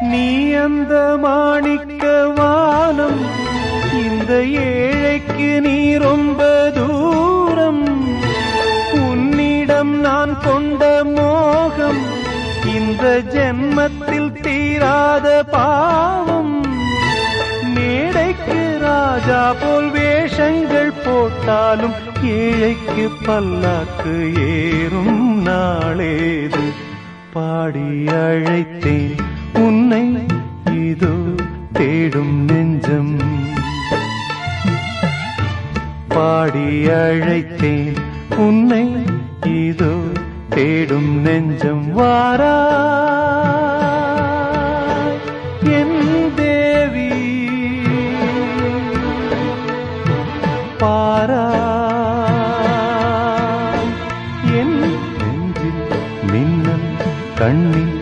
நீ அந்த மாணிக்க வானம், இந்த ஏழைக்கு நீ ரொம்ப தூரம். உன்னிடம் நான் கொண்ட மோகம் இந்த ஜென்மத்தில் தீராத பாவம். மேடைக்கு ராஜா போல் வேஷங்கள் போட்டாலும் ஏழைக்கு பல்லாக்கு ஏறும் நாளேது. பாடி அழைத்தேன் உன்னை இதோ தேடும் நெஞ்சம். பாடி அழைத்தேன் உன்னை இதோ தேடும் நெஞ்சம். வாரா என் தேவி, பாரா என் நெஞ்சில் மின்னல் கண்ணில்